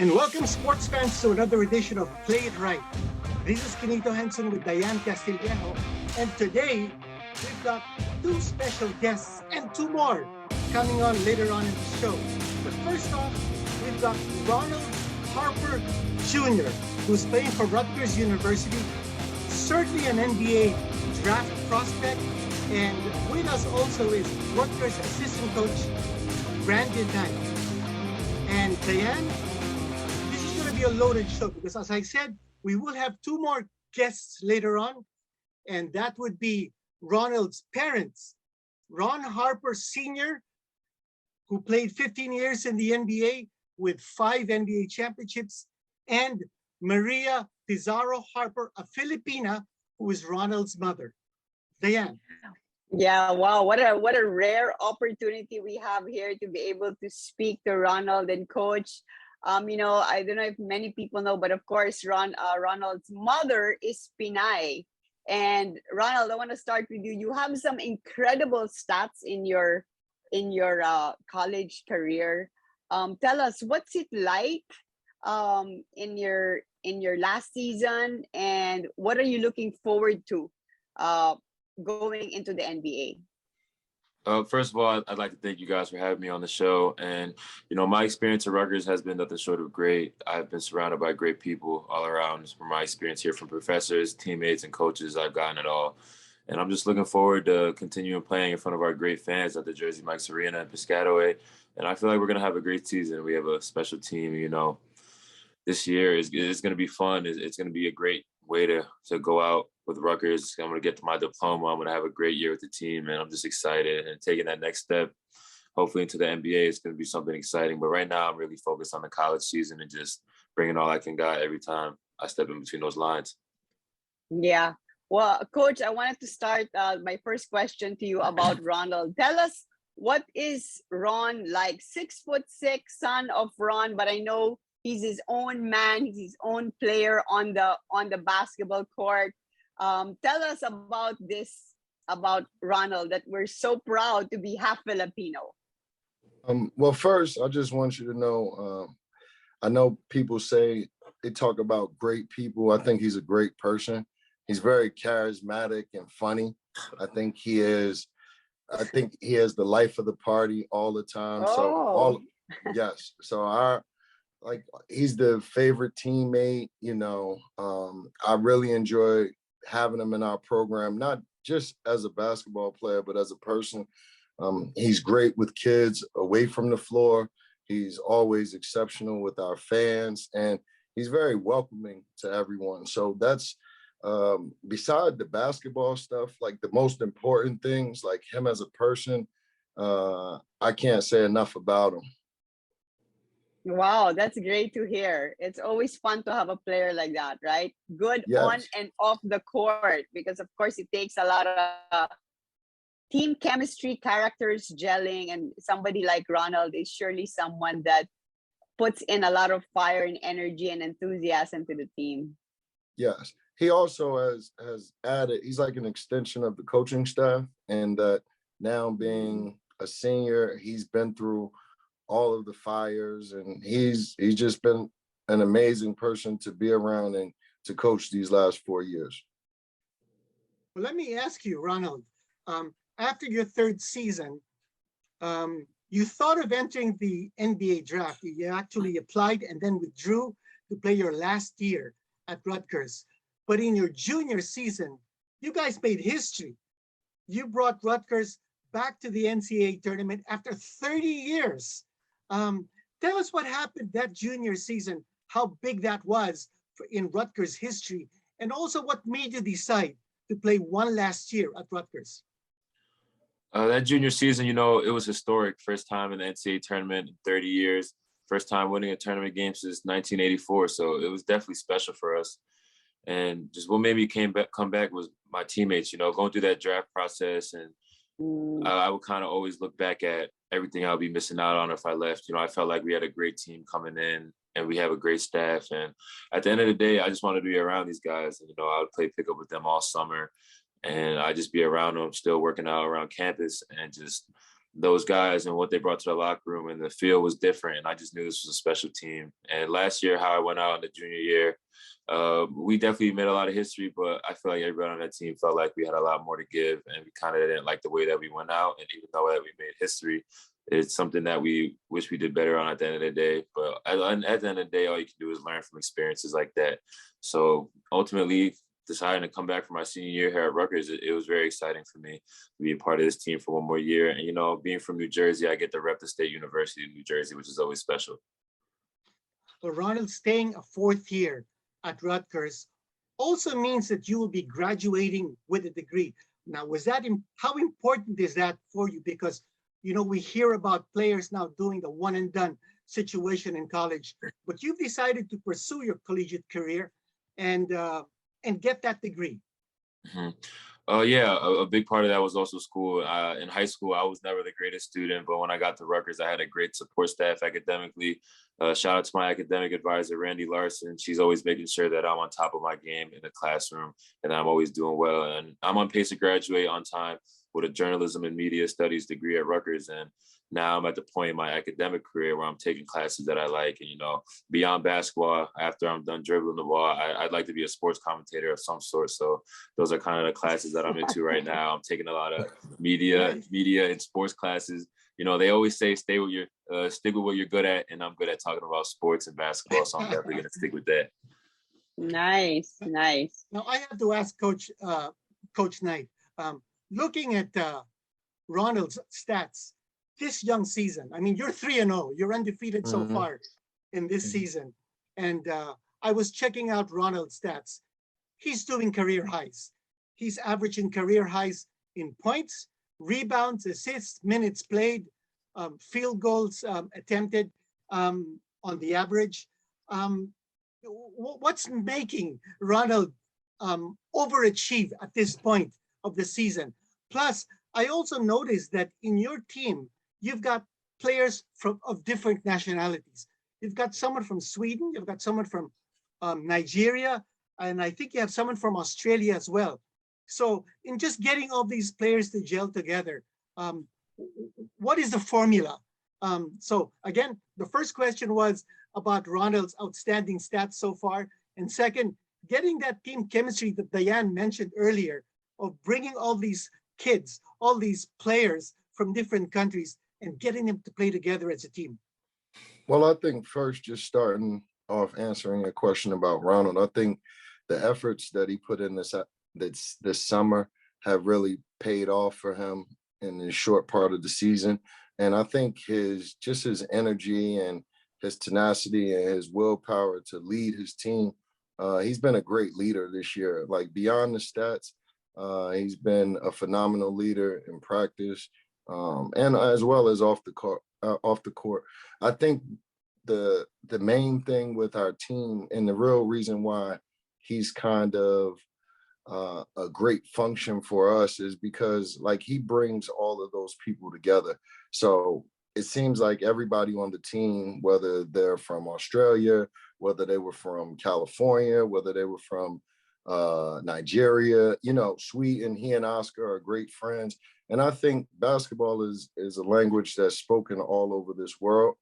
And welcome sports fans to another edition of Play It Right. This is Quinito Henson with Dyan, Castillejo. And today, we've got two special guests and two more coming on later on in the show. But first off, we've got Ronalds Harper Jr., who's playing for Rutgers University, certainly an NBA draft prospect. And with us also is Rutgers assistant coach, Brandon Knight. And Dyan, this is going to be a loaded show because, as I said, we will have two more guests later on, and that would be Ronald's parents, Ron Harper Sr., who played 15 years in the NBA with 5 NBA championships, and Maria Pizarro Harper, a Filipina, who is Ronald's mother. Dyan. Yeah, wow, what a rare opportunity we have here to be able to speak to Ronald and coach. I don't know if many people know, but of course, Ronald's mother is Pinay. And Ronald, I want to start with you. You have some incredible stats in your college career. Tell us, what's it like in your last season, and what are you looking forward to going into the NBA? First of all, I'd like to thank you guys for having me on the show. And, my experience at Rutgers has been nothing short of great. I've been surrounded by great people all around. From my experience here, from professors, teammates, and coaches, I've gotten it all. And I'm just looking forward to continuing playing in front of our great fans at the Jersey Mike's Arena and Piscataway. And I feel like we're going to have a great season. We have a special team, This year is going to be fun. It's going to be a great way to go out with Rutgers. I'm going to get to my diploma. I'm going to have a great year with the team, and I'm just excited. And taking that next step, hopefully into the NBA, is going to be something exciting. But right now, I'm really focused on the college season and just bringing all I can got every time I step in between those lines. Yeah. Well, Coach, I wanted to start my first question to you about Ronald. Tell us, what is Ron like? 6'6", son of Ron, but I know he's his own man. He's his own player on the basketball court. Tell us about Ronald, that we're so proud to be half Filipino. Well, first, I just want you to know, I know people say they talk about great people. I think he's a great person. He's very charismatic and funny. I think he has the life of the party all the time. Oh. Yes. So he's the favorite teammate. I really enjoy having him in our program, not just as a basketball player, but as a person. He's great with kids away from the floor. He's always exceptional with our fans, and he's very welcoming to everyone. So that's, beside the basketball stuff, like the most important things, like him as a person, I can't say enough about him. Wow, that's great to hear. It's always fun to have a player like that, right? Good. Yes. On and off the court, because of course it takes a lot of team chemistry, characters gelling, and somebody like Ronald is surely someone that puts in a lot of fire and energy and enthusiasm to the team. Yes. He also has added, he's like an extension of the coaching staff, and that now being a senior, he's been through all of the fires, and he's just been an amazing person to be around and to coach these last 4 years. Well, let me ask you, Ronald, after your third season, you thought of entering the NBA draft. You actually applied and then withdrew to play your last year at Rutgers. But in your junior season, you guys made history. You brought Rutgers back to the NCAA tournament after 30 years. Tell us what happened that junior season, how big that was in Rutgers history, and also what made you decide to play one last year at Rutgers. That junior season, it was historic. First time in the NCAA tournament in 30 years. First time winning a tournament game since 1984. So it was definitely special for us. And just what made me come back was my teammates, going through that draft process. And I would kind of always look back at everything I would be missing out on if I left. I felt like we had a great team coming in, and we have a great staff. And at the end of the day, I just wanted to be around these guys. And, I would play pickup with them all summer, and I'd just be around them, still working out around campus, and just those guys and what they brought to the locker room, and the field was different. And I just knew this was a special team. And last year, how I went out in the junior year, we definitely made a lot of history, but I feel like everybody on that team felt like we had a lot more to give, and we kind of didn't like the way that we went out. And even though that we made history, it's something that we wish we did better on at the end of the day. But at the end of the day, all you can do is learn from experiences like that. So ultimately, deciding to come back for my senior year here at Rutgers, it was very exciting for me to be a part of this team for one more year. And, you know, being from New Jersey, I get to rep the State University of New Jersey, which is always special. Well, Ronald, staying a fourth year at Rutgers also means that you will be graduating with a degree. Now, how important is that for you? Because, you know, we hear about players now doing the one and done situation in college, but you've decided to pursue your collegiate career and get that degree. Mm-hmm. Yeah, a big part of that was also school. In high school, I was never the greatest student, but when I got to Rutgers, I had a great support staff academically. Shout out to my academic advisor, Randy Larson. She's always making sure that I'm on top of my game in the classroom and I'm always doing well. And I'm on pace to graduate on time with a journalism and media studies degree at Rutgers. And now I'm at the point in my academic career where I'm taking classes that I like. And, you know, beyond basketball, after I'm done dribbling the ball, I'd like to be a sports commentator of some sort. So those are kind of the classes that I'm into right now. I'm taking a lot of media and sports classes. You know, they always say stick with what you're good at, and I'm good at talking about sports and basketball, so I'm definitely going to stick with that. Nice. Now, I have to ask Coach Knight, looking at Ronald's stats this young season, I mean, you're 3-0, you're undefeated so far in this season. And I was checking out Ronald's stats. He's doing career highs. He's averaging career highs in points, rebounds, assists, minutes played, field goals attempted on the average. What's making Ronald overachieve at this point of the season? Plus, I also noticed that in your team, you've got players of different nationalities. You've got someone from Sweden, you've got someone from Nigeria, and I think you have someone from Australia as well. So in just getting all these players to gel together, what is the formula? So again, the first question was about Ronald's outstanding stats so far. And second, getting that team chemistry that Dyan mentioned earlier of bringing all these kids, all these players from different countries and getting them to play together as a team. Well, I think first, just starting off answering a question about Ronald, I think the efforts that he put in this summer have really paid off for him in the short part of the season. And I think his energy and his tenacity and his willpower to lead his team, he's been a great leader this year. Like beyond the stats, he's been a phenomenal leader in practice, and as well as off the court. I think the main thing with our team and the real reason why he's kind of a great function for us is because like he brings all of those people together. So it seems like everybody on the team, whether they're from Australia, whether they were from California, whether they were from Nigeria, you know, Sweden, he and Oscar are great friends. And I think basketball is a language that's spoken all over this world,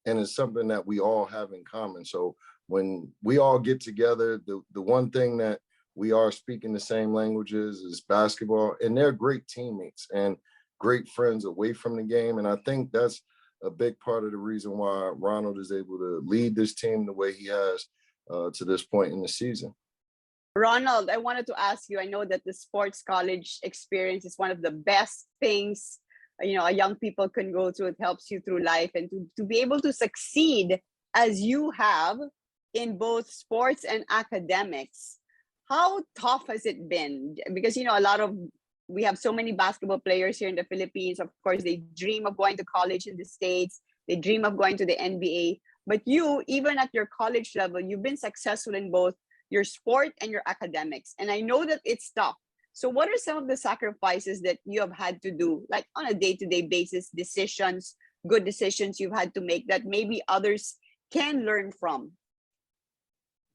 and it's something that we all have in common. So when we all get together, the one thing that we are speaking the same languages is basketball, and they're great teammates and great friends away from the game. And I think that's a big part of the reason why Ronald is able to lead this team the way he has to this point in the season. Ronald, I wanted to ask you, I know that the sports college experience is one of the best things, you know, a young people can go through. It helps you through life, and to be able to succeed as you have in both sports and academics. How tough has it been? Because, you know, we have so many basketball players here in the Philippines. Of course, they dream of going to college in the States. They dream of going to the NBA. But you, even at your college level, you've been successful in both your sport and your academics. And I know that it's tough. So what are some of the sacrifices that you have had to do, like on a day-to-day basis, decisions, good decisions you've had to make that maybe others can learn from?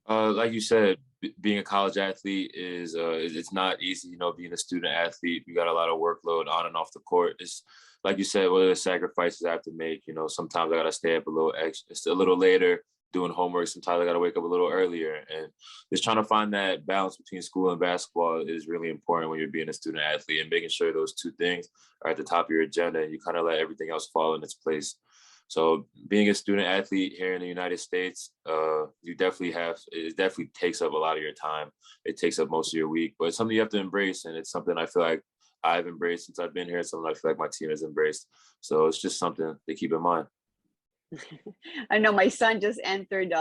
Like you said, being a college athlete it's not easy. You know, being a student athlete, you got a lot of workload on and off the court. It's like you said, what are the sacrifices I have to make? You know, sometimes I got to stay up a little extra, a little later doing homework. Sometimes I got to wake up a little earlier, and just trying to find that balance between school and basketball is really important when you're being a student athlete, and making sure those two things are at the top of your agenda and you kind of let everything else fall in its place. So being a student athlete here in the United States, it definitely takes up a lot of your time. It takes up most of your week, but it's something you have to embrace. And it's something I feel like I've embraced since I've been here. It's something I feel like my team has embraced. So it's just something to keep in mind. I know my son just entered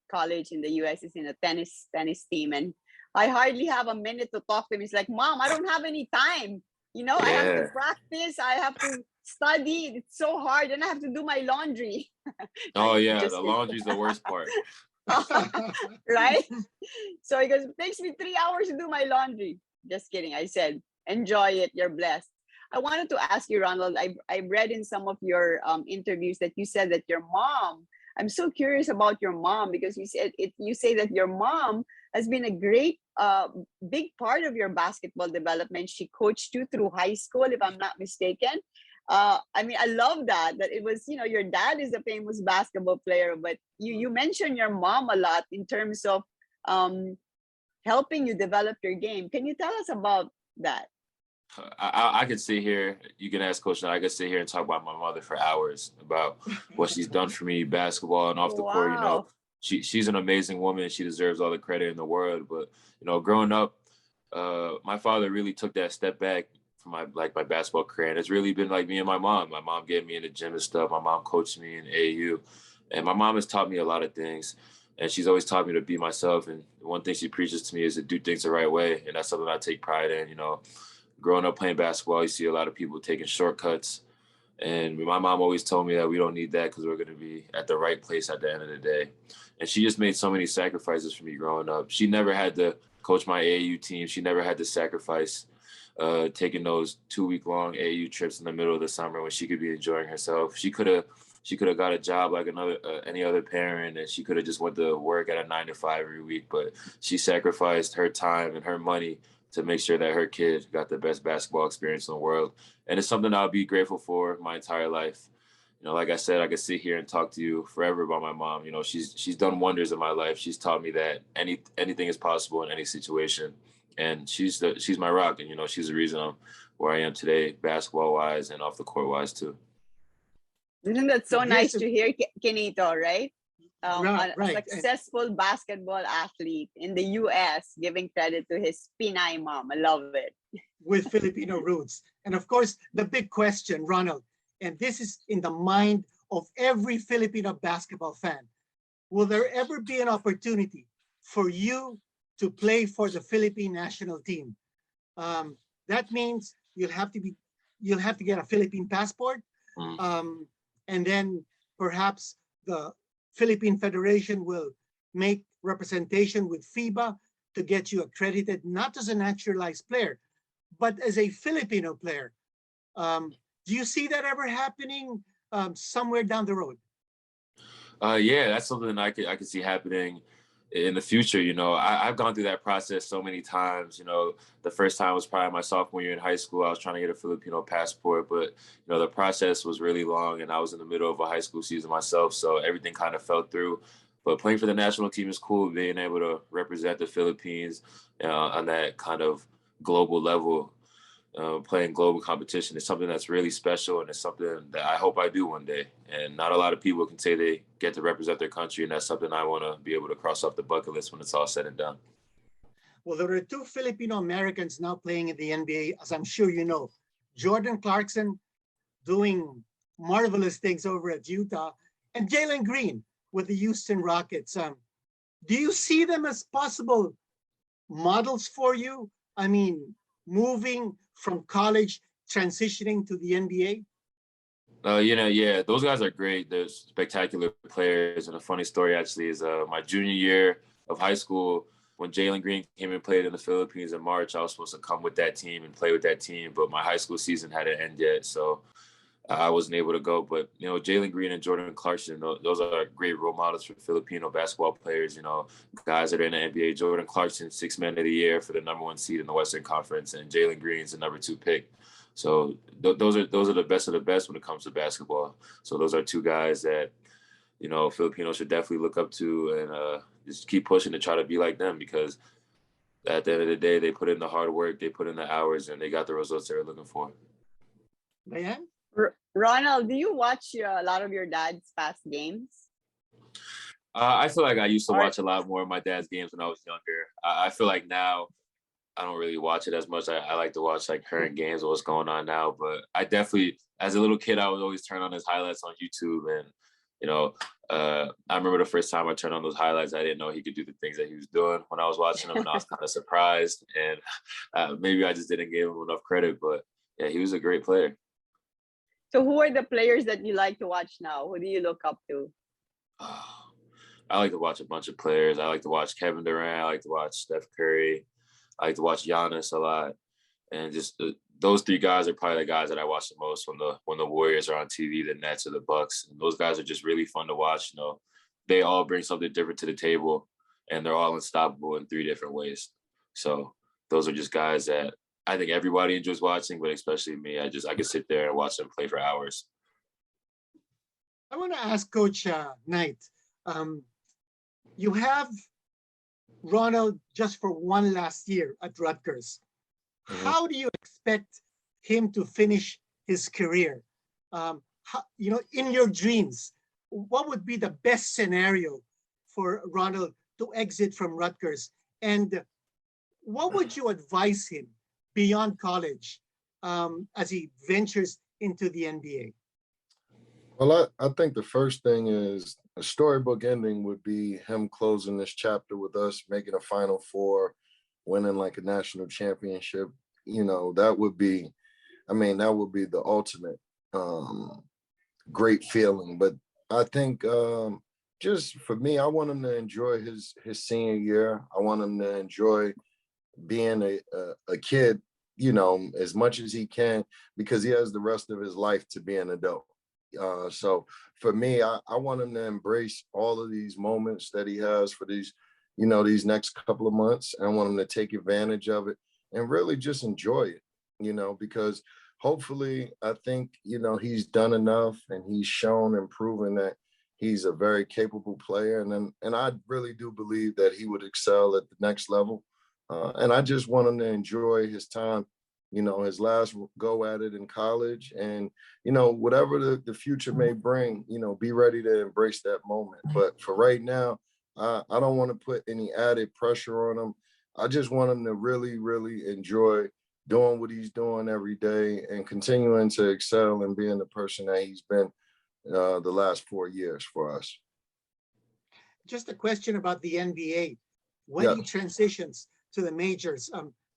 college in the US. He's in a tennis team, and I hardly have a minute to talk to him. He's like, "Mom, I don't have any time. You know, I have to Yeah. practice. I have to study. It's so hard, and I have to do my laundry." Oh yeah, Just the kidding. laundry's the worst part. Right? So he goes, "It takes me 3 hours to do my laundry." Just kidding. I said, enjoy it. You're blessed. I wanted to ask you, Ronald, I've read in some of your interviews that you said that your mom, I'm so curious about your mom, because you say that your mom has been a great, big part of your basketball development. She coached you through high school, if I'm not mistaken. I mean, I love that it was, you know, your dad is a famous basketball player, but you mentioned your mom a lot in terms of helping you develop your game. Can you tell us about that? I could sit here. You can ask Coach, and I could sit here and talk about my mother for hours about what she's done for me, basketball and off the court. You know, Wow. she's an amazing woman. She deserves all the credit in the world. But you know, growing up, my father really took that step back from my basketball career, and it's really been like me and my mom. My mom getting me in the gym and stuff. My mom coached me in AAU, and my mom has taught me a lot of things. And she's always taught me to be myself. And one thing she preaches to me is to do things the right way, and that's something I take pride in. You know, growing up playing basketball, you see a lot of people taking shortcuts. And my mom always told me that we don't need that because we're going to be at the right place at the end of the day. And she just made so many sacrifices for me growing up. She never had to coach my AAU team. She never had to sacrifice taking those 2-week-long AAU trips in the middle of the summer when she could be enjoying herself. She could have got a job like any other parent, and she could have just went to work at a 9 to 5 every week. But she sacrificed her time and her money to make sure that her kid got the best basketball experience in the world. And it's something I'll be grateful for my entire life. You know, like I said, I could sit here and talk to you forever about my mom. You know, she's done wonders in my life. She's taught me that anything is possible in any situation. And she's my rock. And, you know, she's the reason I'm where I am today, basketball wise and off the court wise too. Isn't that so But here's nice to hear, Quinito, right? A right. successful basketball athlete in the US giving credit to his Pinay mom. I love it. With Filipino roots. And of course, the big question, Ronald, and this is in the mind of every Filipino basketball fan. Will there ever be an opportunity for you to play for the Philippine national team? That means you'll have to get a Philippine passport, and then perhaps the Philippine Federation will make representation with FIBA to get you accredited, not as a naturalized player, but as a Filipino player. Do you see that ever happening somewhere down the road? Yeah, that's something I could see happening in the future. You know, I've gone through that process so many times. You know, the first time was probably my sophomore year in high school. I was trying to get a Filipino passport, but you know, the process was really long, and I was in the middle of a high school season myself, so everything kind of fell through. But playing for the national team is cool. Being able to represent the Philippines on that kind of global level, playing global competition is something that's really special, and it's something that I hope I do one day. And not a lot of people can say they get to represent their country, and that's something I want to be able to cross off the bucket list when it's all said and done. Well, there are two Filipino Americans now playing in the NBA, as I'm sure you know. Jordan Clarkson doing marvelous things over at Utah, and Jalen Green with the Houston Rockets. Do you see them as possible models for you? I mean, moving from college, transitioning to the NBA? You know, yeah, those guys are great. They're spectacular players. And a funny story actually is my junior year of high school, when Jalen Green came and played in the Philippines in March, I was supposed to come with that team and play with that team, but my high school season hadn't ended yet, so I wasn't able to go. But, you know, Jalen Green and Jordan Clarkson, those are great role models for Filipino basketball players, you know, guys that are in the NBA. Jordan Clarkson, 6th man of the year for the #1 seed in the Western Conference, and Jalen Green's the #2 pick. So those are the best of the best when it comes to basketball. So those are two guys that, you know, Filipinos should definitely look up to and just keep pushing to try to be like them, because at the end of the day, they put in the hard work, they put in the hours, and they got the results they were looking for. Diane? Ronald, do you watch a lot of your dad's past games? I feel like I used to Or- watch a lot more of my dad's games when I was younger. I feel like now I don't really watch it as much. I like to watch like current games or what's going on now. But I definitely, as a little kid, I would always turn on his highlights on YouTube. And, you know, I remember the first time I turned on those highlights, I didn't know he could do the things that he was doing when I was watching him. And I was kind of surprised. And maybe I just didn't give him enough credit. But yeah, he was a great player. So who are the players that you like to watch now? Who do you look up to? I like to watch a bunch of players. I like to watch Kevin Durant. I like to watch Steph Curry. I like to watch Giannis a lot. And just those three guys are probably the guys that I watch the most when the Warriors are on TV, the Nets or the Bucks. And those guys are just really fun to watch. You know, they all bring something different to the table, and they're all unstoppable in 3 different ways. So those are just guys that I think everybody enjoys watching, but especially me. I could sit there and watch them play for hours. I want to ask Coach Knight. You have Ronald just for one last year at Rutgers. Mhm. How do you expect him to finish his career? You know, in your dreams, what would be the best scenario for Ronald to exit from Rutgers? And what would you advise him beyond college as he ventures into the NBA? Well, I think the first thing is a storybook ending would be him closing this chapter with us, making a Final Four, winning like a national championship. You know, that would be, I mean, that would be the ultimate great feeling. But I think just for me, I want him to enjoy his senior year. I want him to enjoy being a kid, you know, as much as he can, because he has the rest of his life to be an adult. So for me, I want him to embrace all of these moments that he has for these, you know, these next couple of months. I want him to take advantage of it and really just enjoy it, you know, because hopefully I think, you know, he's done enough and he's shown and proven that he's a very capable player. And I really do believe that he would excel at the next level. And I just want him to enjoy his time, you know, his last go at it in college, and, you know, whatever the future may bring, you know, be ready to embrace that moment. But for right now, I don't want to put any added pressure on him. I just want him to really, really enjoy doing what he's doing every day and continuing to excel and being the person that he's been the last 4 years for us. Just a question about the NBA. When Yeah. he transitions to the majors,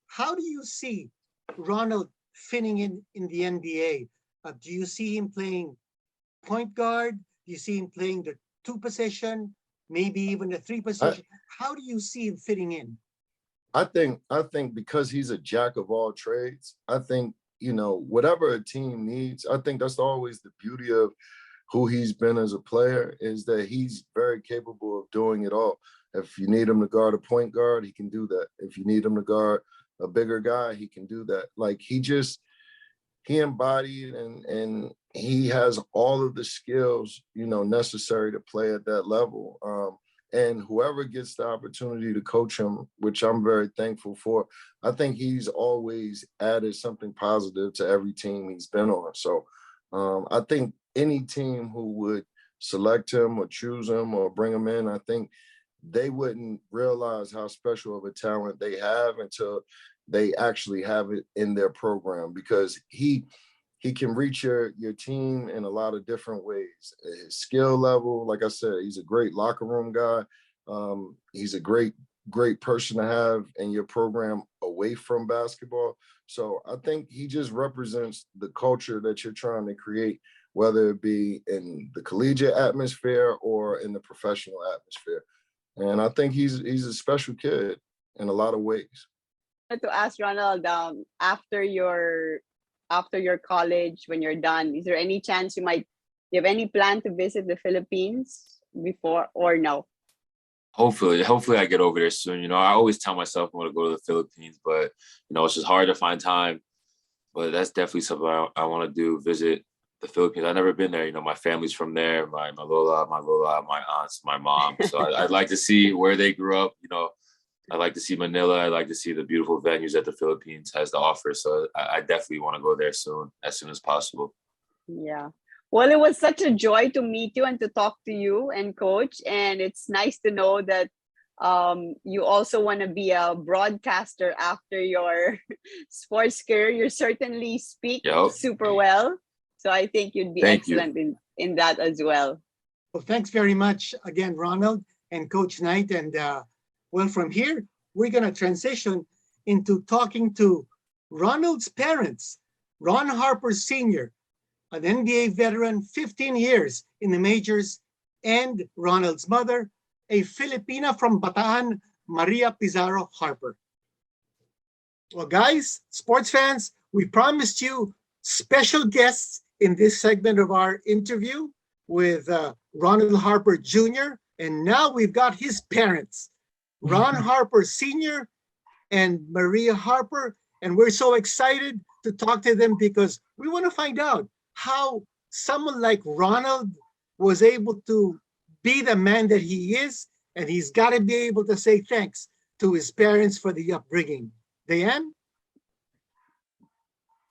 how do you see Ronald fitting in the NBA? Do you see him playing point guard? Do you see him playing the 2 position, maybe even the 3 position? How do you see him fitting in? I think because he's a jack of all trades, I think, you know, whatever a team needs, I think that's always the beauty of who he's been as a player, is that he's very capable of doing it all. If you need him to guard a point guard, he can do that. If you need him to guard a bigger guy, he can do that. Like he embodied and he has all of the skills, you know, necessary to play at that level. And whoever gets the opportunity to coach him, which I'm very thankful for, I think he's always added something positive to every team he's been on. So I think any team who would select him or choose him or bring him in, I think they wouldn't realize how special of a talent they have until they actually have it in their program, because he can reach your team in a lot of different ways. His skill level, like I said, he's a great locker room guy. He's a great person to have in your program away from basketball. So I think he just represents the culture that you're trying to create, whether it be in the collegiate atmosphere or in the professional atmosphere. And I think he's a special kid in a lot of ways. To ask Ronald, after your college, when you're done, is there any chance you have any plan to visit the Philippines before, or no? Hopefully I get over there soon. You know, I always tell myself I want to go to the Philippines, but, you know, it's just hard to find time. but that's definitely something I want to do, visit the Philippines. I've never been there. You know, my family's from there, my Lola, my aunts, my mom. So I'd like to see where they grew up. You know, I'd like to see Manila. I'd like to see the beautiful venues that the Philippines has to offer. So I definitely want to go there soon, as soon as possible. Yeah. Well, it was such a joy to meet you and to talk to you and coach. And it's nice to know that you also want to be a broadcaster after your sports career. You certainly speak Yep. super well. So I think you'd be Thank you. excellent in that as well. Well, thanks very much again, Ronald and Coach Knight. And well, from here, we're going to transition into talking to Ronald's parents, Ron Harper Sr., an NBA veteran, 15 years in the majors, and Ronald's mother, a Filipina from Bataan, Maria Pizarro Harper. Well, guys, sports fans, we promised you special guests in this segment of our interview with Ronald Harper Jr. And now we've got his parents, Ron Harper Sr. and Maria Harper. And we're so excited to talk to them because we want to find out how someone like Ronald was able to be the man that he is. And he's got to be able to say thanks to his parents for the upbringing. Dyan?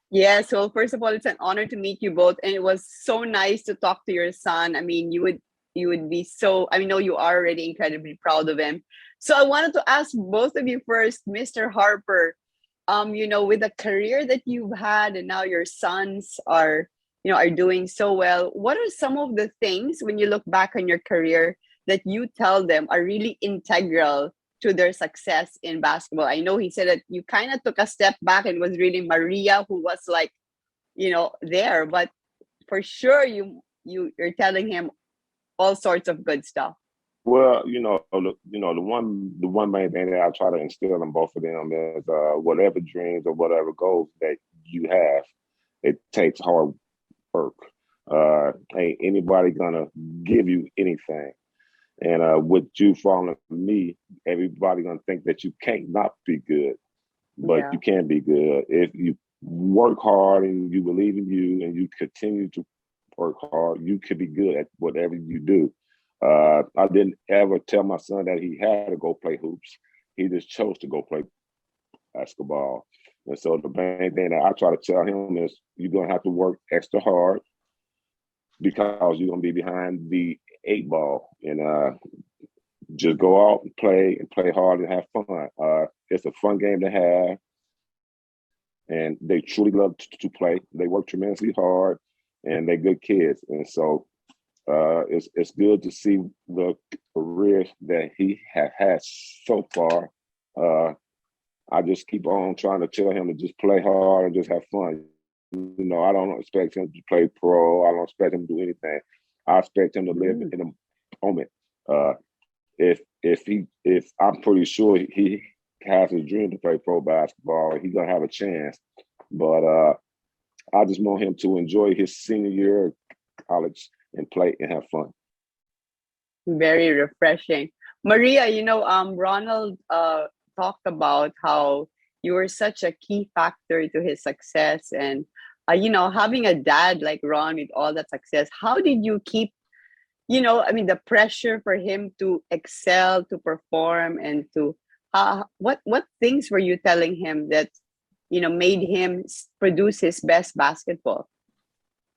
Yes, well, first of all, it's an honor to meet you both, and it was so nice to talk to your son. I mean, you would be so. I know you are already incredibly proud of him. So I wanted to ask both of you first, Mr. Harper. You know, with the career that you've had, and now your sons are, you know, are doing so well. What are some of the things when you look back on your career that you tell them are really integral to their success in basketball? I know he said that you kind of took a step back and it was really Maria who was like, you know, there, but for sure you're telling him all sorts of good stuff. Well, the one main thing that I try to instill in both of them is whatever dreams or whatever goals that you have, it takes hard work. Ain't anybody gonna give you anything. And with you following me, everybody gonna think that you can't not be good, but you can be good if you work hard and you believe in you and you continue to work hard. You could be good at whatever you do. I didn't ever tell my son that he had to go play hoops. He just chose to go play basketball. And so the main thing that I try to tell him is you're gonna have to work extra hard because you're gonna be behind the 8 ball, and just go out and play hard and have fun. It's a fun game to have, and they truly love to play. They work tremendously hard, and they're good kids. And so it's good to see the career that he has had so far. I just keep on trying to tell him to just play hard and just have fun. You know, I don't expect him to play pro. I don't expect him to do anything. I expect him to live in the moment. If I'm pretty sure he has a dream to play pro basketball, he's gonna have a chance. But I just want him to enjoy his senior year of college and play and have fun. Very refreshing. Maria, you know, Ronald talked about how you were such a key factor to his success, and you know, having a dad like Ron with all that success, how did you keep, you know, I mean, the pressure for him to excel, to perform, and to what things were you telling him that, you know, made him produce his best basketball?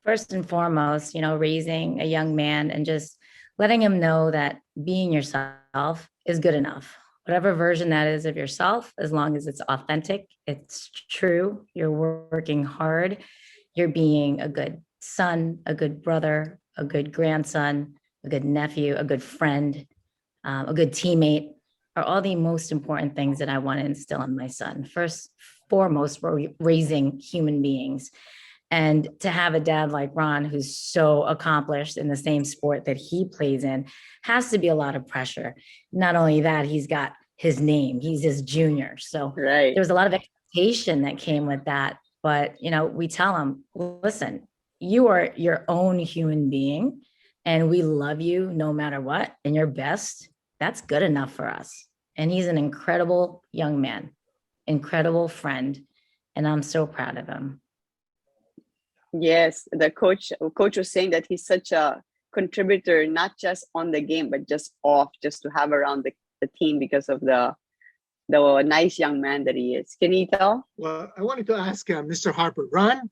First and foremost, you know, raising a young man and just letting him know that being yourself is good enough. Whatever version that is of yourself, as long as it's authentic, it's true, you're working hard, you're being a good son, a good brother, a good grandson, a good nephew, a good friend, a good teammate, are all the most important things that I want to instill in my son. First, foremost, we're raising human beings. And to have a dad like Ron, who's so accomplished in the same sport that he plays in, has to be a lot of pressure. Not only that, he's got his name, he's his junior. So there was a lot of expectation that came with that. But, you know, we tell him, listen, you are your own human being and we love you no matter what. And your best, that's good enough for us. And he's an incredible young man, incredible friend. And I'm so proud of him. Yes, the coach was saying that he's such a contributor, not just on the game, but just off, just to have around the team because of the nice young man that he is. Can you tell? Well, I wanted to ask Mr. Harper. Ron,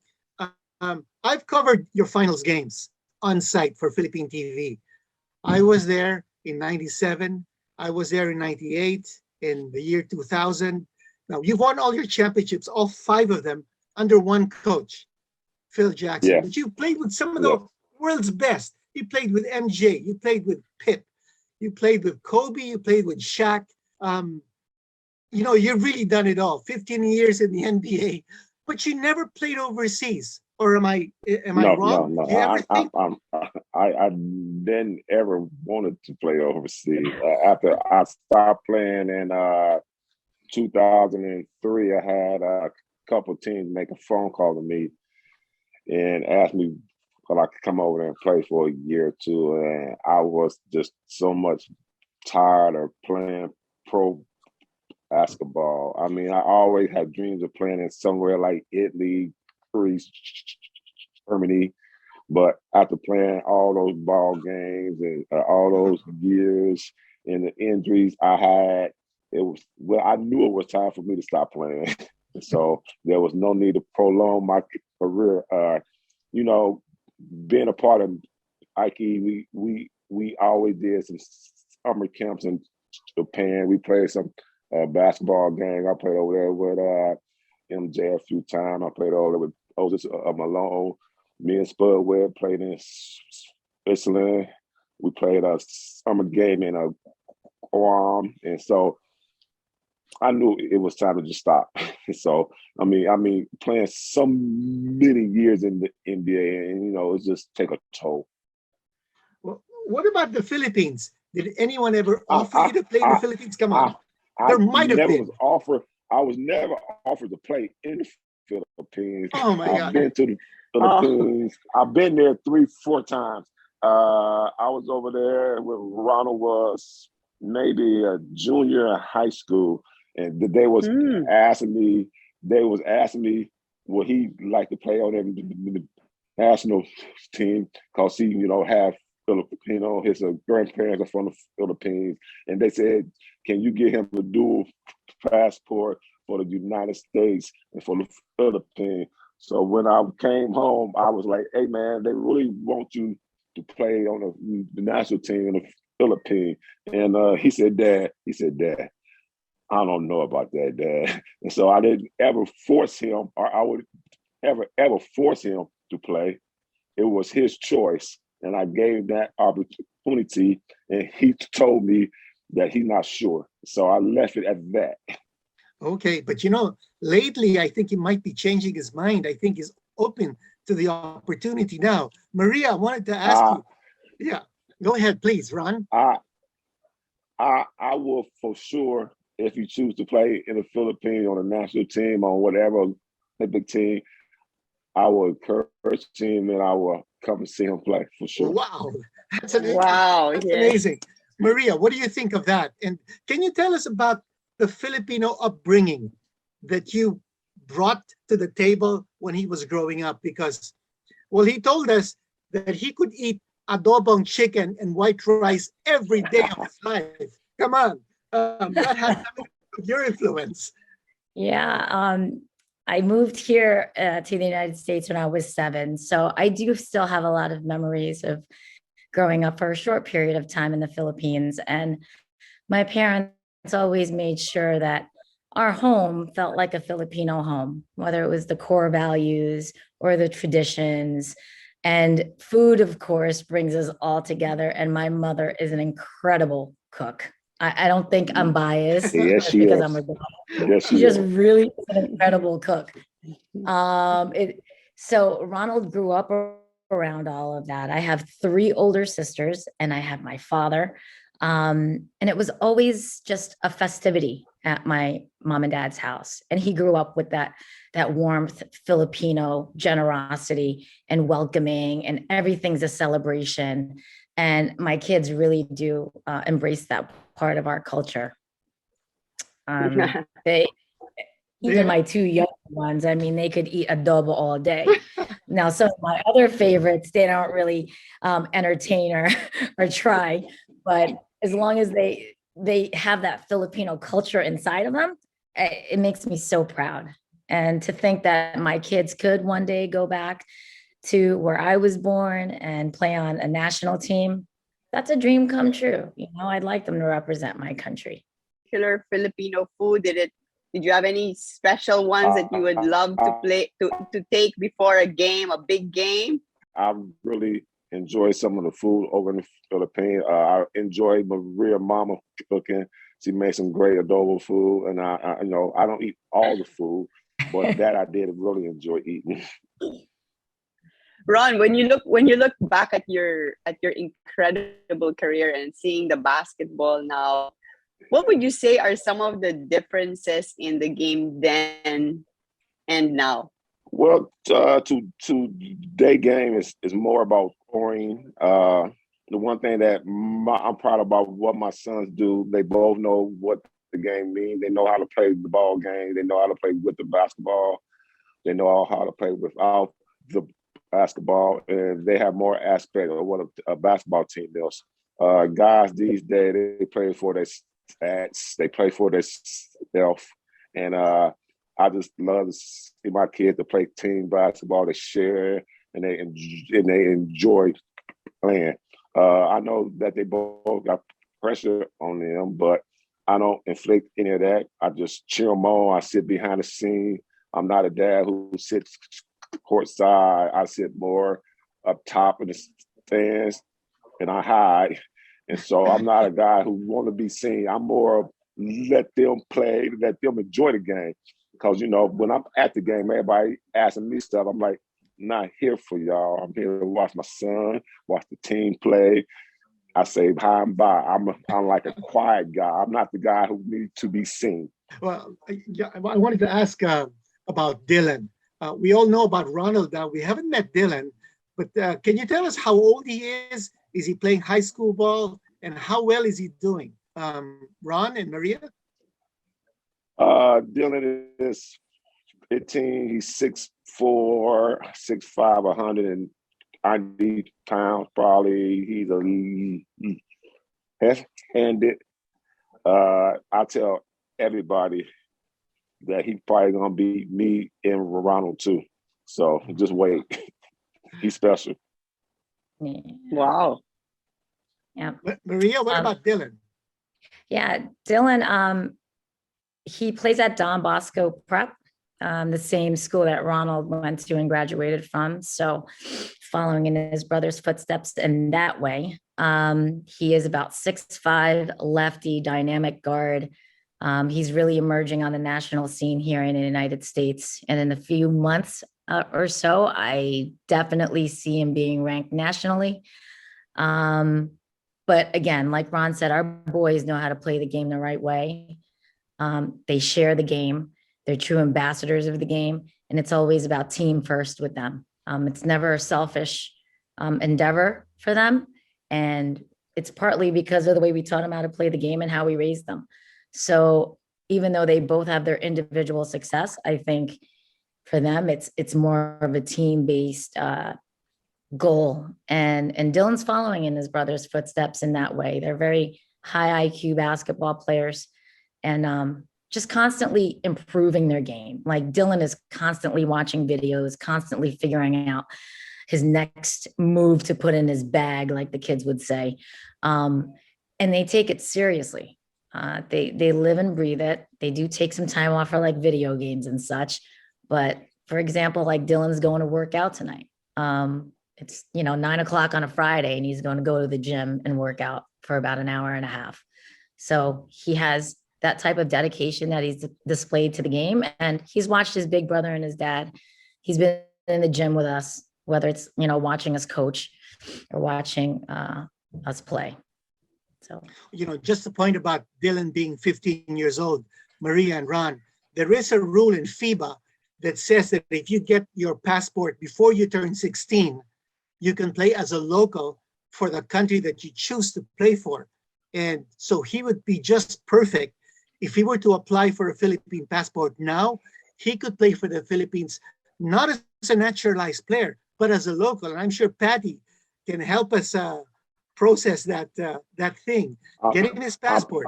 I've covered your finals games on site for Philippine TV. I was there in 97. I was there in 98, in the year 2000. Now, you've won all your championships, all 5 of them, under one coach, Phil Jackson. Yeah. But you played with some of the world's best. You played with MJ. You played with Pip. You played with Kobe. You played with Shaq. You've really done it all. 15 years in the NBA, but you never played overseas. Or am I wrong? No. Do you ever think? I didn't ever wanted to play overseas. After I stopped playing in 2003, I had a couple teams make a phone call to me and asked me if I could come over there and play for a year or two. And I was just so much tired of playing pro basketball. I mean, I always had dreams of playing in somewhere like Italy, Greece, Germany. But after playing all those ball games and all those years and the injuries I had, I knew it was time for me to stop playing. So there was no need to prolong my career. Being a part of Ike, we always did some summer camps in Japan. We played some basketball games. I played over there with MJ a few times. I played over there with Moses Malone. Me and Spud Webb played in Switzerland. We played a summer game in Guam, and so I knew it was time to just stop. So I mean, playing so many years in the NBA, and it just take a toll. Well, what about the Philippines? Did anyone ever offer you to play in the Philippines? Come on, there might have been. I was never offered to play in the Philippines. Oh my God! I've been to the Philippines. I've been there 3-4 times. I was over there when Ronald was maybe a junior in high school, and they was asking me would he like to play on the national team because he have Filipino. His grandparents are from the Philippines, and they said, can you get him a dual passport for the United States and for the Philippines? So when I came home, I was like, hey man, they really want you to play on the national team in the Philippines. And he said, Dad, I don't know about that, Dad. And so I didn't ever force him, or I would ever force him to play. It was his choice. And I gave that opportunity, and he told me that he's not sure. So I left it at that. Okay, but lately I think he might be changing his mind. I think he's open to the opportunity now. Maria, I wanted to ask you. Yeah, go ahead, please, Ron. I will for sure, if you choose to play in the Philippines on a national team, on whatever Olympic team, I will encourage him and I will come and see him play for sure. Wow, that's amazing. Wow, That's yes. amazing. Maria, what do you think of that? And can you tell us about the Filipino upbringing that you brought to the table when he was growing up? Because, well, he told us that he could eat adobong chicken and white rice every day of his life. Come on, that has something to do with your influence. Yeah, I moved here to the United States when I was 7. So I do still have a lot of memories of growing up for a short period of time in the Philippines. And my parents always made sure that our home felt like a Filipino home, whether it was the core values or the traditions. And food, of course, brings us all together. And my mother is an incredible cook. I don't think I'm biased. Yes, she because is. I'm a girl. Yes, She she just is. really is an incredible cook. So Ronald grew up around all of that. I have 3 older sisters and I have my father. And it was always just a festivity at my mom and dad's house. And he grew up with that warmth, Filipino generosity and welcoming, and everything's a celebration. And my kids really do embrace that part of our culture. Even my 2 young ones. I mean, they could eat adobo all day. Now, some of my other favorites, they don't really entertain or try, but as long as they have that Filipino culture inside of them, it makes me so proud. And to think that my kids could one day go back to where I was born and play on a national team, that's a dream come true. You know, I'd like them to represent my country. Killer Filipino food? Did you have any special ones that you would love to play to take before a game, a big game? I really enjoy some of the food over in the Philippines. I enjoy Maria Mama cooking. She made some great adobo food, and I you know, I don't eat all the food, but that I did really enjoy eating. Ron, when you look back at your incredible career and seeing the basketball now, what would you say are some of the differences in the game then and now? Well, today game is more about scoring. The one thing that I'm proud about what my sons do, they both know what the game means. They know how to play the ball game. They know how to play with the basketball. They know how to play without the basketball, and they have more aspect of what a basketball team does. Guys these days, they play for their stats, they play for their self, and I just love to see my kids to play team basketball. They share and they enjoy playing. I know that they both got pressure on them, but I don't inflict any of that. I just cheer them on. I sit behind the scene. I'm not a dad who sits courtside. I sit more up top in the stands and I hide. And so I'm not a guy who want to be seen. I'm more of let them play, let them enjoy the game. Because, you know, when I'm at the game, everybody asking me stuff. I'm like, not here for y'all. I'm here to watch my son, watch the team play. I say hi and bye. I'm like a quiet guy. I'm not the guy who needs to be seen. Well, yeah, I wanted to ask about Dylan. We all know about Ronald now. We haven't met Dylan, but can you tell us how old he is? Is he playing high school ball? And how well is he doing? Ron and Maria? Dylan is 15. He's 6'4", 6'5", 190 pounds probably. He's a left-handed. I tell everybody that he's probably gonna be me and Ronald too. So just wait. He's special. Yeah. Wow. Yeah. Maria, what about Dylan? Yeah, Dylan, he plays at Don Bosco Prep, the same school that Ronald went to and graduated from. So following in his brother's footsteps in that way. He is about 6'5", lefty, dynamic guard. He's really emerging on the national scene here in the United States. And in a few months or so, I definitely see him being ranked nationally. But again, like Ron said, our boys know how to play the game the right way. They share the game. They're true ambassadors of the game. And it's always about team first with them. It's never a selfish endeavor for them. And it's partly because of the way we taught them how to play the game and how we raised them. So even though they both have their individual success, I think for them, it's more of a team-based goal. And Dylan's following in his brother's footsteps in that way. They're very high IQ basketball players and just constantly improving their game. Like Dylan is constantly watching videos, constantly figuring out his next move to put in his bag, like the kids would say. And they take it seriously. They live and breathe it. They do take some time off for like video games and such. But for example, like Dylan's going to work out tonight. It's 9 o'clock on a Friday and he's going to go to the gym and work out for about an hour and a half. So he has that type of dedication that he's displayed to the game. And he's watched his big brother and his dad. He's been in the gym with us, whether it's, watching us coach or watching us play. So, just the point about Dylan being 15 years old, Maria and Ron, there is a rule in FIBA that says that if you get your passport before you turn 16, you can play as a local for the country that you choose to play for. And so he would be just perfect if he were to apply for a Philippine passport now. he could play for the Philippines, not as a naturalized player, but as a local. And I'm sure Patty can help us process that thing, I, getting his passport.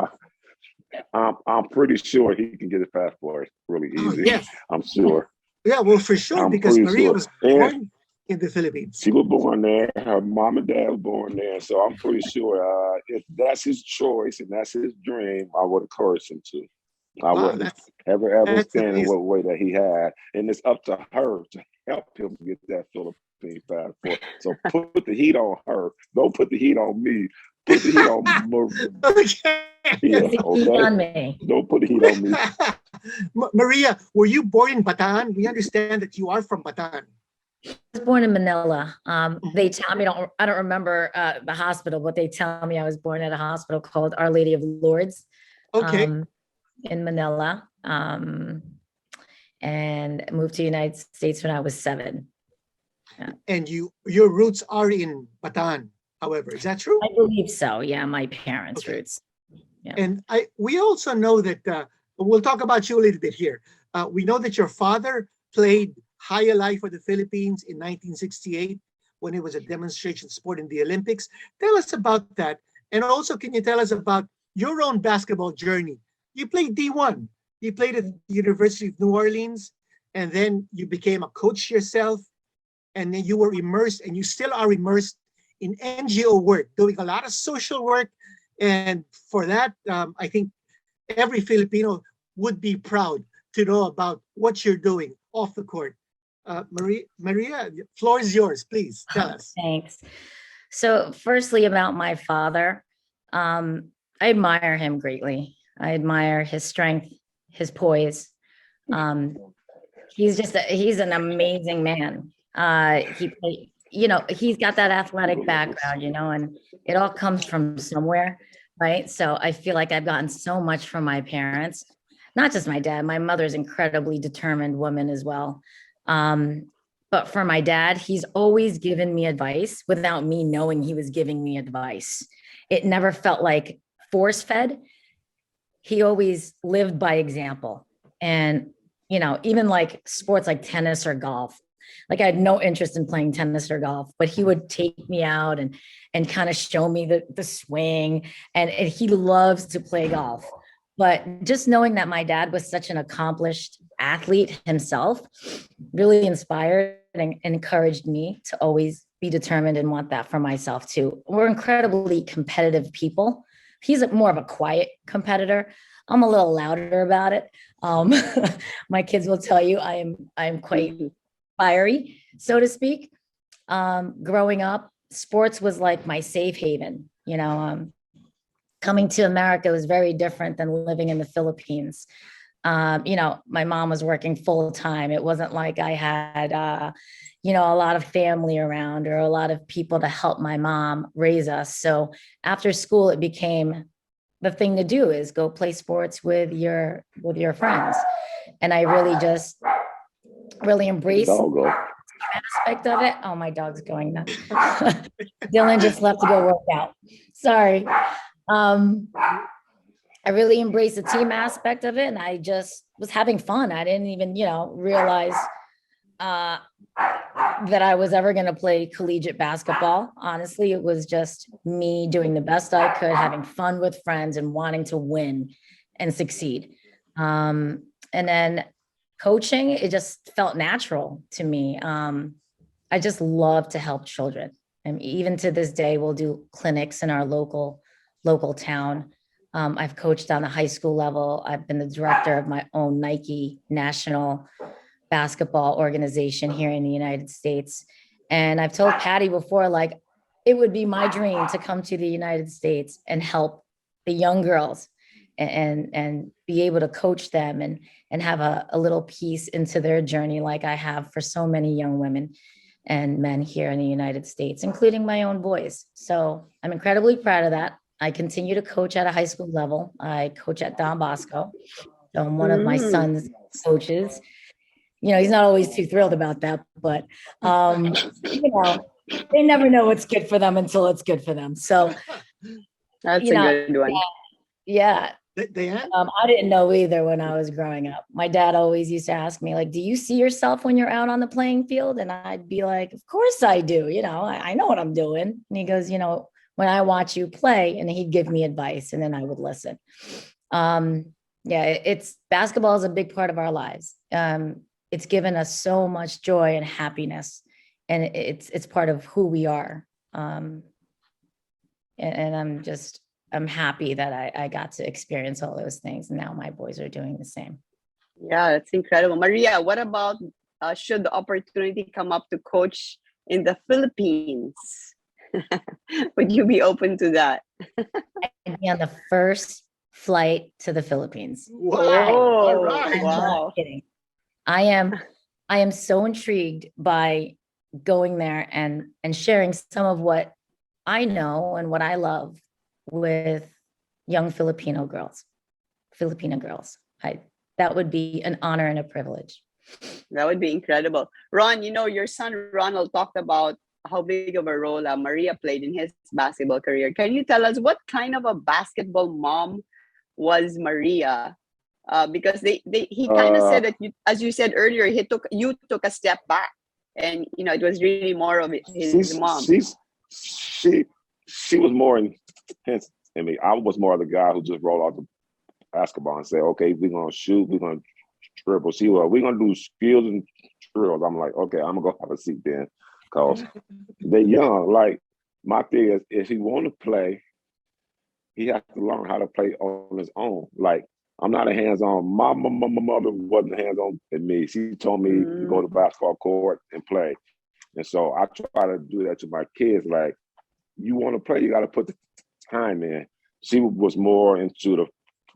I'm pretty sure he can get his passport really Oh, easy. yes. I'm sure. Yeah, well, for sure, I'm because pretty Maria sure. was And born in the Philippines. she was born there. Her mom and dad was born there. So I'm pretty sure if that's his choice and that's his dream, I would encourage him to. I Wow, wouldn't ever that's stand in amazing. what way that he had. And it's up to her to help him get that Philippine passport. So put the heat on her. Don't put the heat on me. Put the heat on Okay. Maria, Put the heat okay? on me. Don't put the heat on me. Maria, were you born in Bataan? We understand that you are from Bataan. I was born in Manila. They tell me, I don't remember the hospital, but they tell me I was born at a hospital called Our Lady of Lourdes. Okay. In Manila, and moved to the United States when I was 7. Yeah. And your roots are in Bataan, however, is that true? I believe so. Yeah, my parents' Okay. roots. Yeah. And we also know that we'll talk about you a little bit here. We know that your father played high life for the Philippines in 1968 when it was a demonstration sport in the Olympics. Tell us about that. And also, can you tell us about your own basketball journey? You played D1. You played at the University of New Orleans, and then you became a coach yourself, and then you were immersed, and you still are immersed in NGO work, doing a lot of social work. And for that, I think every Filipino would be proud to know about what you're doing off the court. Maria, the floor is yours. Please tell us. Thanks. So firstly, about my father, I admire him greatly. I admire his strength, his poise. He's an amazing man. He's got that athletic background, and it all comes from somewhere, right? So I feel like I've gotten so much from my parents, not just my dad. My mother's incredibly determined woman as well. But for my dad, he's always given me advice without me knowing he was giving me advice. It never felt like force fed. He always lived by example. And, even like sports like tennis or golf, like I had no interest in playing tennis or golf, but he would take me out and kind of show me the swing. And he loves to play golf. But just knowing that my dad was such an accomplished athlete himself really inspired and encouraged me to always be determined and want that for myself too. We're incredibly competitive people. He's more of a quiet competitor. I'm a little louder about it. My kids will tell you I am quite fiery, so to speak. Growing up, sports was like my safe haven. Coming to America was very different than living in the Philippines. My mom was working full time. It wasn't like I had, a lot of family around or a lot of people to help my mom raise us. So after school, it became the thing to do is go play sports with your friends. And I really embraced the aspect of it. Oh, my dog's going nuts. Dylan just left to go work out. Sorry. I really embraced the team aspect of it, and I just was having fun. I didn't even, realize that I was ever going to play collegiate basketball. Honestly, it was just me doing the best I could, having fun with friends and wanting to win and succeed. And then coaching, it just felt natural to me. I just love to help children. And even to this day, we'll do clinics in our local town. I've coached on the high school level. I've been the director of my own Nike national basketball organization here in the United States. And I've told Patty before, like, it would be my dream to come to the United States and help the young girls and be able to coach them and have a little piece into their journey like I have for so many young women and men here in the United States, including my own boys. So I'm incredibly proud of that. I continue to coach at a high school level. I coach at Don Bosco. So I'm one of my son's coaches. He's not always too thrilled about that, but, they never know what's good for them until it's good for them. So that's a good one. Yeah. Diane? I didn't know either when I was growing up. My dad always used to ask me, like, do you see yourself when you're out on the playing field? And I'd be like, of course I do. I know what I'm doing. And he goes, when I watch you play, and he'd give me advice and then I would listen. Yeah, it's basketball is a big part of our lives. It's given us so much joy and happiness, and it's part of who we are. And I'm happy that I got to experience all those things. And now my boys are doing the same. Yeah, that's incredible. Maria, what about should the opportunity come up to coach in the Philippines? Would you be open to that? I'd be on the first flight to the Philippines. Wow. All right. I'm Wow. not kidding. I am so intrigued by going there and sharing some of what I know and what I love with young Filipina girls. That would be an honor and a privilege. That would be incredible. Ron, your son Ronald talked about how big of a role Maria played in his basketball career. Can you tell us what kind of a basketball mom was Maria? Because he kind of said that as you said earlier, you took a step back, and it was really more of his mom. She was more intense than me. I was more the guy who just rolled out the basketball and said, okay, we're gonna shoot, we're gonna dribble. She was, we're gonna do skills and drills. I'm like, okay, I'm gonna go have a seat then, because they're young. Like, my thing is, if he want to play, he has to learn how to play on his own. Like, I'm not a hands-on. My mother wasn't hands-on than me. She told me to go to the basketball court and play. And so I try to do that to my kids. Like, you want to play, you got to put the time in. She was more into the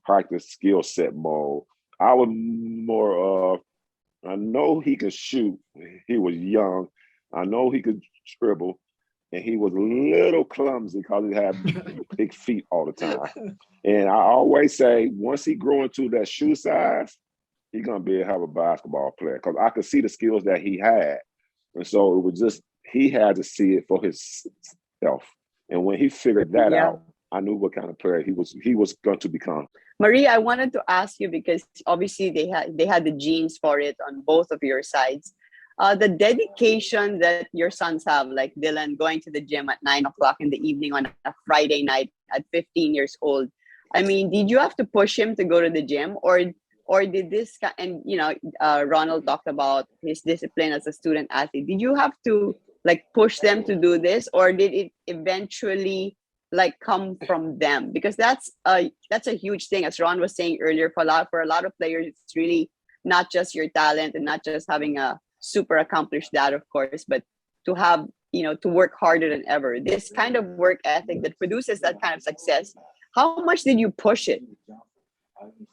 practice skill set mode. I was more of, I know he could shoot. He was young. I know he could dribble. And he was a little clumsy because he had big feet all the time. And I always say, once he grow into that shoe size, he's going to be a hell of a basketball player, because I could see the skills that he had. And so it was just, he had to see it for himself. And when he figured that out, I knew what kind of player he was going to become. Maria, I wanted to ask you, because obviously they had the genes for it on both of your sides. The dedication that your sons have, like Dylan going to the gym at 9:00 in the evening on a Friday night at 15 years old. I mean, did you have to push him to go to the gym, or did this guy, and Ronald talked about his discipline as a student athlete. Did you have to like push them to do this, or did it eventually like come from them? Because that's a huge thing, as Ron was saying earlier. For a lot of players, it's really not just your talent and not just having a super accomplished dad, of course, but to have, to work harder than ever. This kind of work ethic that produces that kind of success. How much did you push it?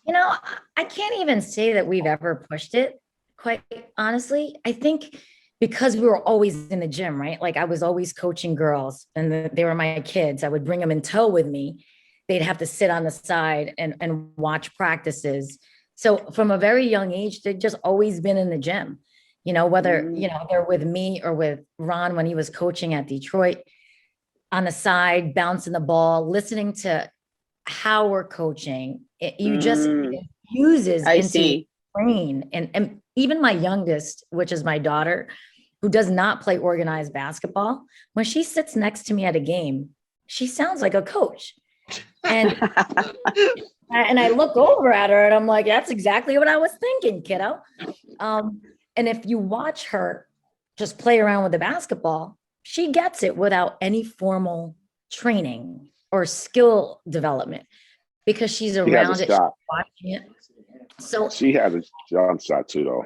I can't even say that we've ever pushed it, quite honestly. I think because we were always in the gym, right? Like, I was always coaching girls, and they were my kids. I would bring them in tow with me. They'd have to sit on the side and watch practices. So from a very young age, they'd just always been in the gym. Whether, they're with me or with Ron when he was coaching at Detroit, on the side, bouncing the ball, listening to how we're coaching. It fuses into your brain. And even my youngest, which is my daughter, who does not play organized basketball, when she sits next to me at a game, she sounds like a coach. And and I look over at her and I'm like, that's exactly what I was thinking, kiddo. And if you watch her just play around with the basketball, she gets it without any formal training or skill development, because she's around it, she's watching it. So she has a jump shot too, though.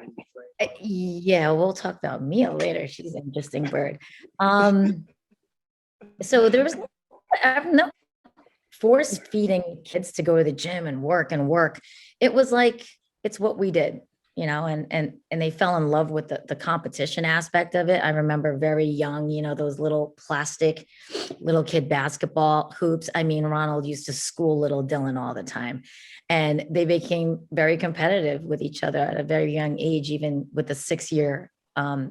Yeah, we'll talk about Mia later. She's an interesting bird. So there was no force feeding kids to go to the gym and work. It was like, it's what we did. And they fell in love with the competition aspect of it. I remember very young, those little plastic little kid basketball hoops. I mean, Ronald used to school little Dylan all the time, and they became very competitive with each other at a very young age, even with the 6-year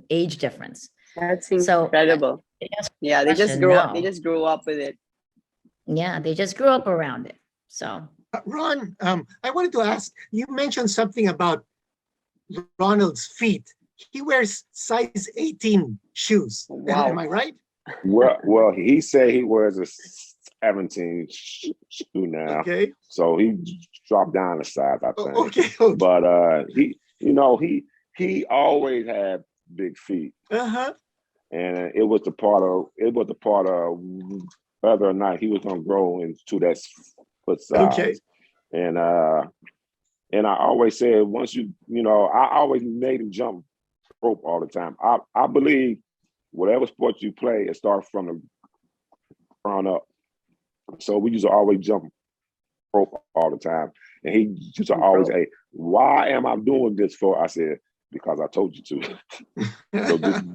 age difference. That's incredible. They just grew up with it. Yeah, they just grew up around it. So Ron, I wanted to ask, you mentioned something about Ronald's feet. He wears size 18 shoes. Wow. Am I right? Well, he said he wears a 17 shoe now, Okay. so he dropped down a size, I think. Okay. But he always had big feet, Uh-huh. and it was the part of whether or not he was going to grow into that foot size. Okay. And I always said I always made him jump rope all the time. I believe whatever sport you play, it starts from the ground up. So we used to always jump rope all the time. And he used to always say, why am I doing this for? I said, because I told you to. So just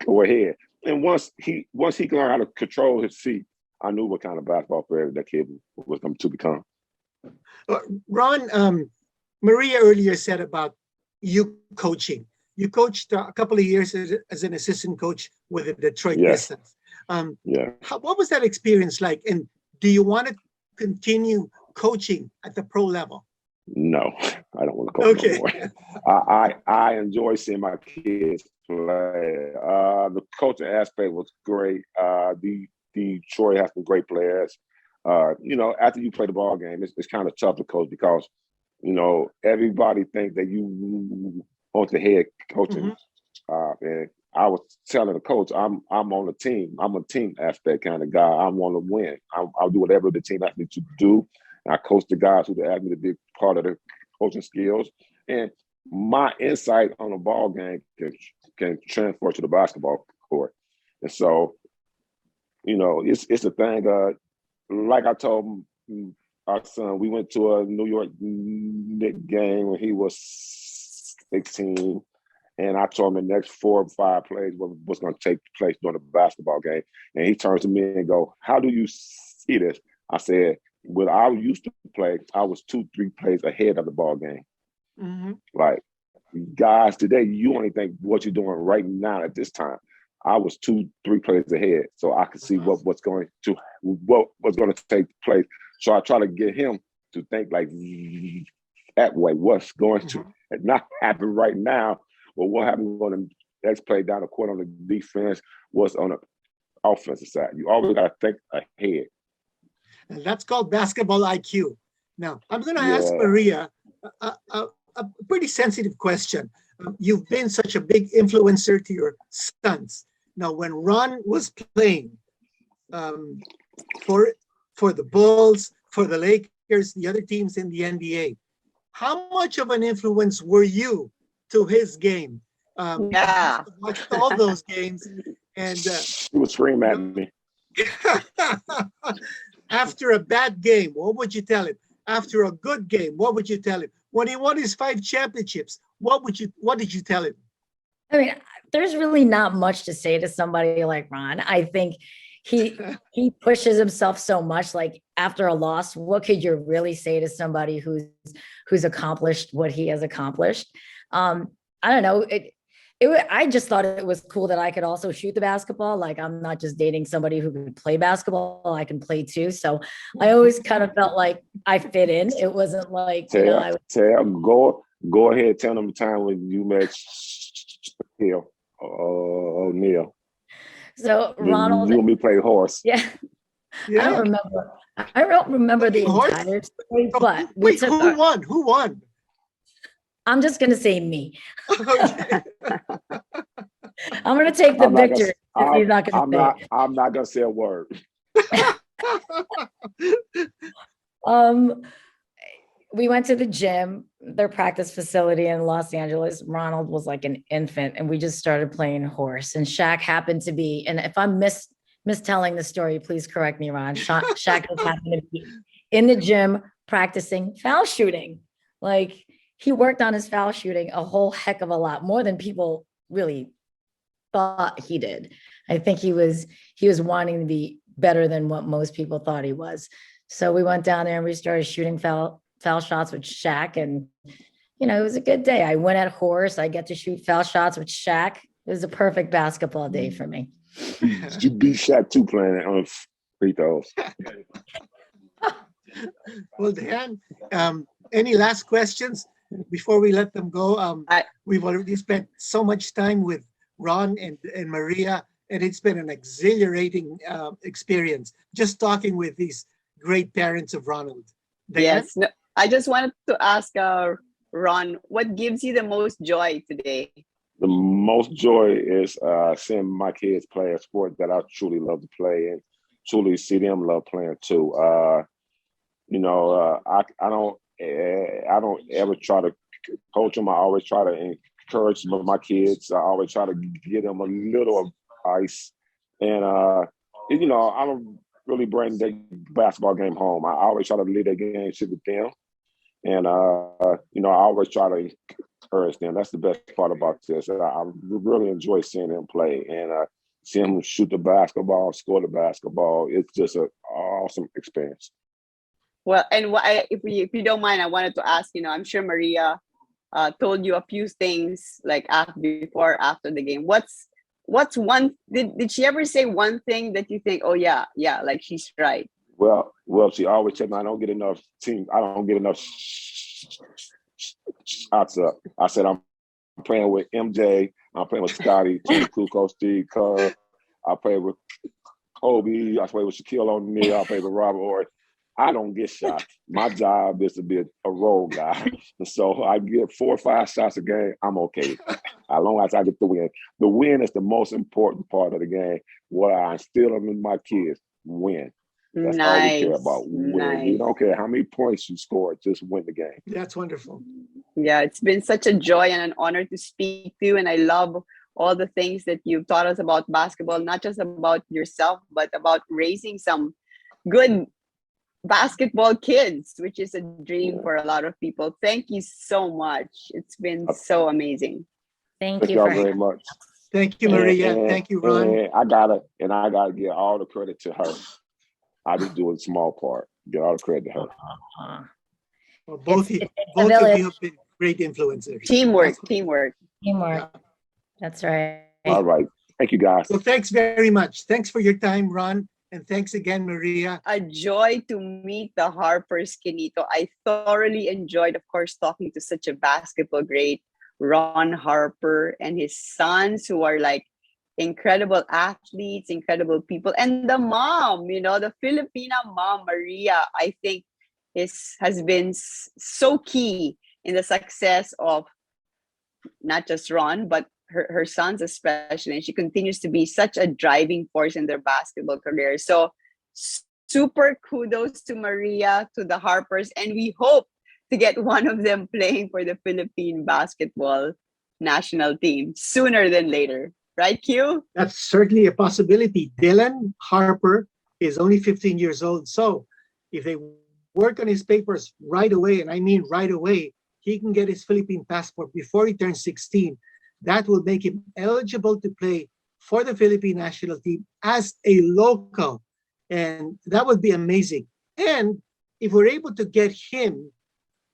go ahead. And once he learned how to control his feet, I knew what kind of basketball player that kid was going to become. Ron, Maria earlier said about you coaching. You coached a couple of years as an assistant coach with the Detroit Pistons. What was that experience like? And do you want to continue coaching at the pro level? No, I don't want to coach no more. I enjoy seeing my kids play. The coaching aspect was great. Detroit has some great players. After you play the ball game, it's kind of tough to coach because, everybody thinks that you on the head coaching. And I was telling the coach, I'm on the team. I'm a team aspect kind of guy. I want to win. I'll do whatever the team asks me to do. And I coach the guys who ask me to be part of the coaching skills. And my insight on a ball game can transfer to the basketball court. And so, it's a thing. Like I told our son, we went to a New York Knicks game when he was 16. And I told him the next 4 or 5 plays was going to take place during the basketball game. And he turns to me and go, how do you see this? I said, when I used to play, I was 2-3 plays ahead of the ball game. Like, guys, today, you only think what you're doing right now at this time. I was 2-3 plays ahead, so I could see what's going to take place. So I try to get him to think like that way. What's going to not happen right now, but what happened on the next play down the court on the defense, what's on the offensive side. You always got to think ahead. And that's called basketball IQ. Now, I'm going to ask Maria a pretty sensitive question. You've been such a big influencer to your sons. Now, when Ron was playing for the Bulls, for the Lakers, the other teams in the NBA, how much of an influence were you to his game? I watched all those games, and he would scream at me. After a bad game, what would you tell him? After a good game, what would you tell him? When he won his 5 championships, what did you tell him? I mean, there's really not much to say to somebody like Ron. I think he pushes himself so much. Like, after a loss, what could you really say to somebody who's accomplished what he has accomplished? I don't know. I just thought it was cool that I could also shoot the basketball. Like, I'm not just dating somebody who could play basketball, I can play too. So I always kind of felt like I fit in. It wasn't like, go ahead, tell them the time when you met O'Neal. So Ronald, you and me play horse. Yeah. I don't remember the entire story, but wait, who won? I'm just going to say me. I'm going to take the victory. I'm not going to say a word. We went to the gym, their practice facility in Los Angeles. Ronald was like an infant, and we just started playing horse. And Shaq happened to be, and if I'm mistelling the story, please correct me, Ron. Shaq just happened to be in the gym practicing foul shooting. Like, he worked on his foul shooting a whole heck of a lot more than people really thought he did. I think he was wanting to be better than what most people thought he was. So we went down there and we started shooting foul shots with Shaq, and it was a good day. I went at horse. I get to shoot foul shots with Shaq. It was a perfect basketball day for me. You beat Shaq too playing on free throws. Well, Dan, any last questions before we let them go? We've already spent so much time with Ron and Maria, and it's been an exhilarating experience just talking with these great parents of Ronald. Diane? Yes. No, I just wanted to ask Ron, what gives you the most joy today? The most joy is seeing my kids play a sport that I truly love to play and truly see them love playing too. I don't ever try to coach them. I always try to encourage my kids. I always try to give them a little advice, and I don't really bring their basketball game home. I always try to lead their game to them, and I always try to encourage them. That's the best part about this. I really enjoy seeing them play and seeing them shoot the basketball, score the basketball. It's just an awesome experience. Well, and if you don't mind, I wanted to ask, I'm sure Maria told you a few things like before, after the game. What's one, did she ever say one thing that you think, oh yeah, like she's right? Well, she always said, I don't get enough shots up. I said, I'm playing with MJ, I'm playing with Scotty, Tony Kukoc, Steve Kerr, I play with Kobe, I play with Shaquille O'Neal, I play with Robert Horry. I don't get shots. My job is to be a role guy. So I get 4 or 5 shots a game, I'm okay. As long as I get the win. The win is the most important part of the game. What I instill in my kids, win. That's all we care about. Win. Nice. We don't care how many points you score, just win the game. That's wonderful. Yeah, it's been such a joy and an honor to speak to you. And I love all the things that you've taught us about basketball, not just about yourself, but about raising some good basketball kids, which is a dream for a lot of people. Thank you so much. It's been so amazing. Thank you y'all for very much. Thank you, Maria. Thank you, Ron. And I gotta give all the credit to her. I just do a small part. Get all the credit to her. Well, both of you have been great influencers. Teamwork. Yeah. That's right. All right. Thank you, guys. Well, thanks very much. Thanks for your time, Ron. And thanks again, Maria. A joy to meet the Harpers, Quinito. I thoroughly enjoyed, of course, talking to such a basketball great, Ron Harper, and his sons, who are like incredible athletes, incredible people. And the mom, the Filipina mom, Maria, I think has been so key in the success of not just Ron, but her sons especially. And she continues to be such a driving force in their basketball career. So super kudos to Maria, to the Harpers, and we hope to get one of them playing for the Philippine basketball national team sooner than later. Right, Q? That's certainly a possibility. Dylan Harper is only 15 years old. So if they work on his papers right away, and I mean right away, he can get his Philippine passport before he turns 16. That will make him eligible to play for the Philippine national team as a local. And that would be amazing. And if we're able to get him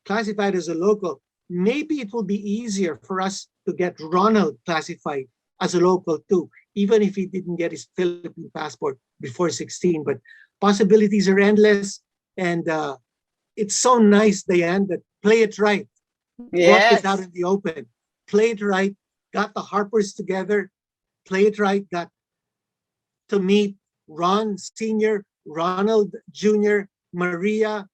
classified as a local, maybe it will be easier for us to get Ronald classified as a local too, even if he didn't get his Philippine passport before 16. But possibilities are endless. And it's so nice, Diane, that play it right. Yes. Brought this out in the open. Play it right. Got the Harpers together. Play it right. Got to meet Ron Sr., Ronald Jr., Maria,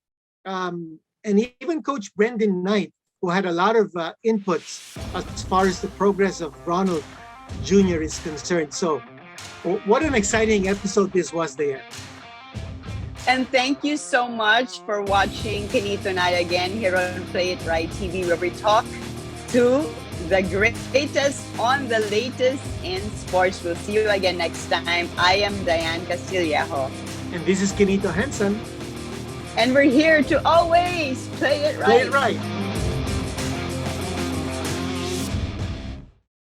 and even Coach Brendan Knight, who had a lot of inputs as far as the progress of Ronald Jr. is concerned. So what an exciting episode this was, Diane. And thank you so much for watching Quinito and I again here on Play It Right TV, where we talk to the greatest on the latest in sports. We'll see you again next time. I am Dyan Castillejo. And this is Quinito Henson. And we're here to always play it right. Play it right.